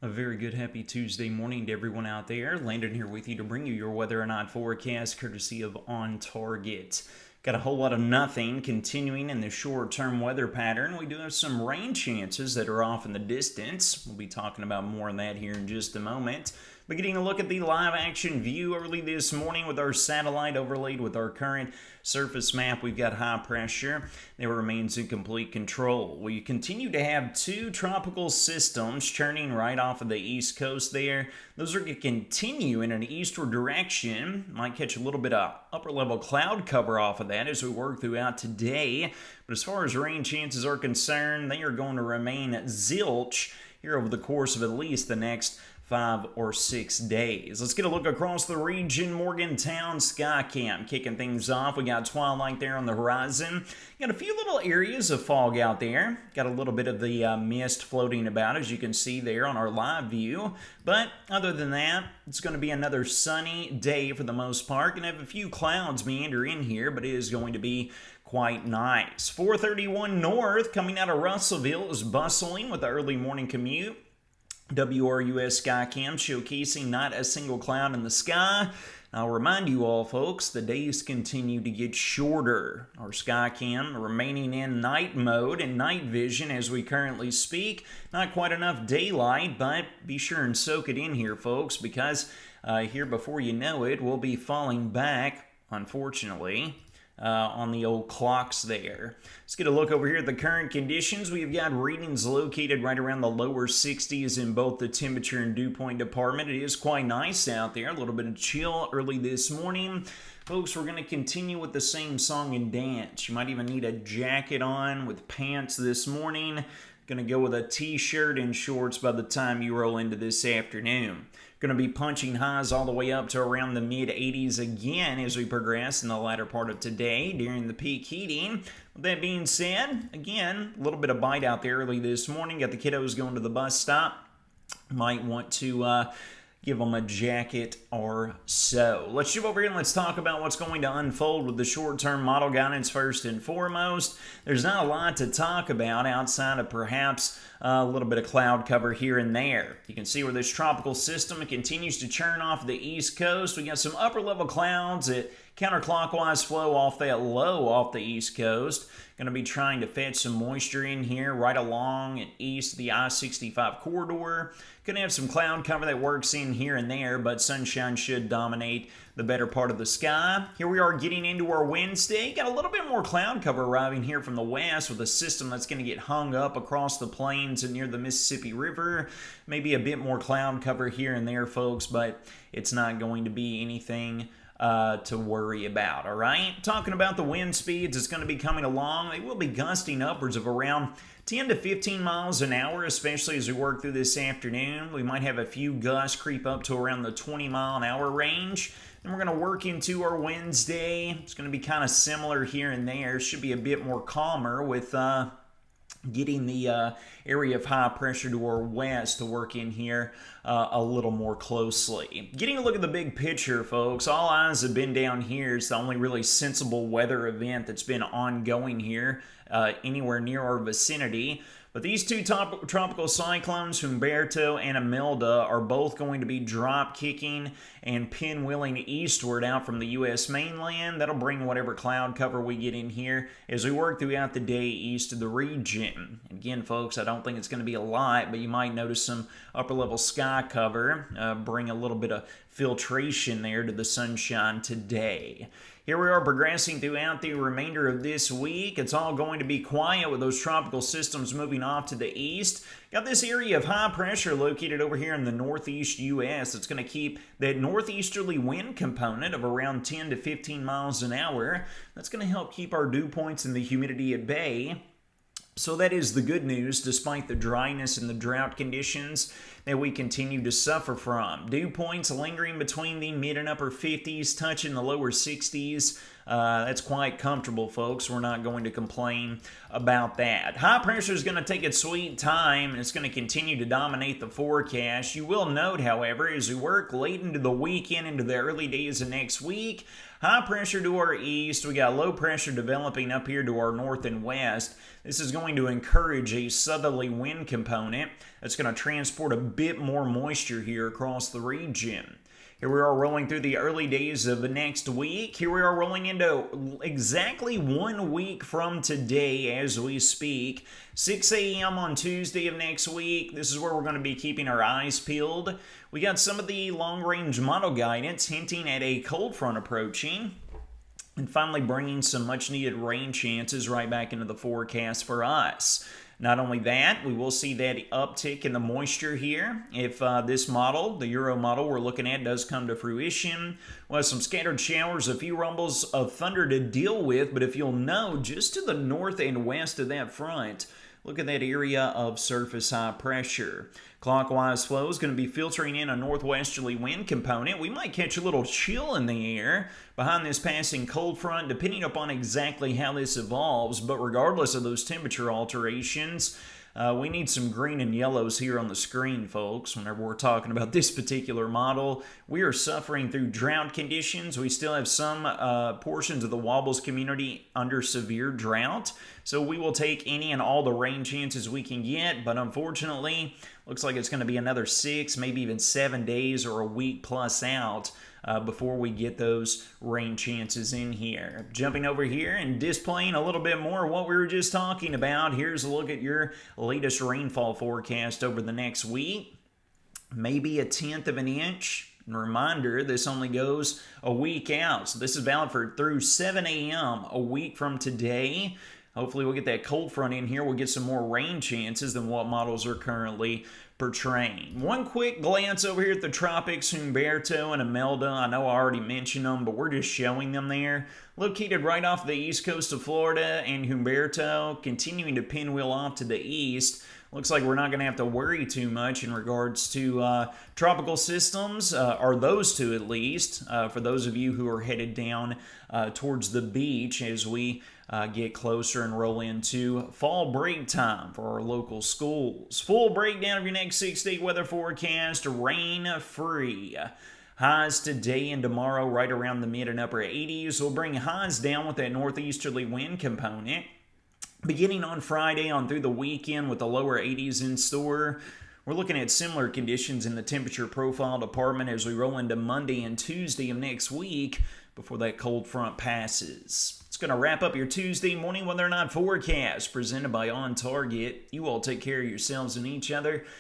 A very good happy Tuesday morning to everyone out there. Landon here with you to bring you your weather and night forecast courtesy of On Target. Got a whole lot of nothing continuing in the short-term weather pattern. We do have some rain chances that are off in the distance. We'll be talking about more on that here in just a moment. But getting a look at the live action view early this morning with our satellite overlaid with our current surface map, we've got high pressure that remains in complete control. We continue to have two tropical systems churning right off of the east coast there. Those are going to continue in an eastward direction. Might catch a little bit of upper level cloud cover off of that as we work throughout today. But as far as rain chances are concerned, they are going to remain zilch here over the course of at least the next 5 or 6 days. Let's get a look across the region. Morgantown Skycam kicking things off. We got twilight there on the horizon. Got a few little areas of fog out there. Got a little bit of the mist floating about, as you can see there on our live view. But other than that, it's going to be another sunny day for the most part. Going to have a few clouds meander in here, but it is going to be quite nice. 431 North coming out of Russellville is bustling with the early morning commute. WRUS Skycam showcasing not a single cloud in the sky. I'll remind you all, folks, the days continue to get shorter. Our Skycam remaining in night mode and night vision as we currently speak. Not quite enough daylight, but be sure and soak it in here, folks, because here before you know it, we'll be falling back, unfortunately, on the old clocks there. Let's get a look over here at the current conditions. We've got readings located right around the lower 60s in both the temperature and dew point department. It is quite nice out there. A little bit of chill early this morning. Folks, we're going to continue with the same song and dance. You might even need a jacket on with pants this morning. Going to go with a t-shirt and shorts by the time you roll into this afternoon. Going to be punching highs all the way up to around the mid-80s again as we progress in the latter part of today during the peak heating. With that being said, again, a little bit of bite out there early this morning. Got the kiddos going to the bus stop. Might want to give them a jacket or so. Let's shift over here and let's talk about what's going to unfold with the short-term model guidance first and foremost. There's not a lot to talk about outside of perhaps a little bit of cloud cover here and there. You can see where this tropical system continues to churn off the east coast. We got some upper-level clouds that counterclockwise flow off that low off the east coast. Going to be trying to fetch some moisture in here right along and east of the I-65 corridor. Going to have some cloud cover that works in here and there, but sunshine should dominate the better part of the sky. Here we are getting into our Wednesday. Got a little bit more cloud cover arriving here from the west with a system that's going to get hung up across the plains and near the Mississippi River. Maybe a bit more cloud cover here and there, folks, but it's not going to be anything to worry about, all right? Talking about the wind speeds, it's going to be coming along. They will be gusting upwards of around 10 to 15 miles an hour, especially as we work through this afternoon. We might have a few gusts creep up to around the 20-mile-an-hour range. Then we're going to work into our Wednesday. It's going to be kind of similar here and there. Should be a bit more calmer with getting the area of high pressure to our west to work in here a little more closely. Getting a look at the big picture, folks, all eyes have been down here. It's the only really sensible weather event that's been ongoing here anywhere near our vicinity. But these two tropical cyclones, Humberto and Imelda, are both going to be drop-kicking and pinwheeling eastward out from the U.S. mainland. That'll bring whatever cloud cover we get in here as we work throughout the day east of the region. And again, folks, I don't think it's going to be a lot, but you might notice some upper-level sky cover, bring a little bit of filtration there to the sunshine today. Here we are progressing throughout the remainder of this week. It's all going to be quiet with those tropical systems moving off to the east. Got this area of high pressure located over here in the northeast U.S. It's going to keep that northeasterly wind component of around 10 to 15 miles an hour. That's going to help keep our dew points and the humidity at bay. So that is the good news, despite the dryness and the drought conditions that we continue to suffer from. Dew points lingering between the mid and upper 50s, touching the lower 60s That's quite comfortable, folks. We're not going to complain about that. High pressure is going to take its sweet time, and it's going to continue to dominate the forecast. You will note, however, as we work late into the weekend, into the early days of next week, high pressure to our east. We got low pressure developing up here to our north and west. This is going to encourage a southerly wind component that's going to transport a bit more moisture here across the region. Here we are rolling through the early days of the next week. Here we are rolling into exactly 1 week from today as we speak. 6 a.m. on Tuesday of next week. This is where we're going to be keeping our eyes peeled. We got some of the long-range model guidance hinting at a cold front approaching. And finally bringing some much-needed rain chances right back into the forecast for us. Not only that, we will see that uptick in the moisture here. If this model, the Euro model we're looking at, does come to fruition, we'll have some scattered showers, a few rumbles of thunder to deal with. But if you'll know, just to the north and west of that front, look at that area of surface high pressure. Clockwise flow is going to be filtering in a northwesterly wind component. We might catch a little chill in the air behind this passing cold front, depending upon exactly how this evolves. But regardless of those temperature alterations, we need some green and yellows here on the screen, folks. Whenever we're talking about this particular model, we are suffering through drought conditions. We still have some portions of the Wobbles community under severe drought. So we will take any and all the rain chances we can get. But unfortunately, looks like it's going to be another 6, maybe even 7 days or a week plus out before we get those rain chances in here. Jumping over here and displaying a little bit more of what we were just talking about. Here's a look at your latest rainfall forecast over the next week. Maybe 1/10 of an inch. And reminder, this only goes a week out. So this is valid for through 7 a.m. a week from today. Hopefully we'll get that cold front in here. We'll get some more rain chances than what models are currently portraying. One quick glance over here at the tropics, Humberto and Imelda. I know I already mentioned them, but we're just showing them there. Located right off the east coast of Florida, and Humberto continuing to pinwheel off to the east. Looks like we're not going to have to worry too much in regards to tropical systems, or those two at least, for those of you who are headed down towards the beach as we get closer and roll into fall break time for our local schools. Full breakdown of your next 6-day weather forecast, rain-free. Highs today and tomorrow right around the mid and upper 80s. We'll bring highs down with that northeasterly wind component. Beginning on Friday on through the weekend with the lower 80s in store. We're looking at similar conditions in the temperature profile department as we roll into Monday and Tuesday of next week before that cold front passes. It's going to wrap up your Tuesday morning weather and night forecast presented by On Target. You all take care of yourselves and each other.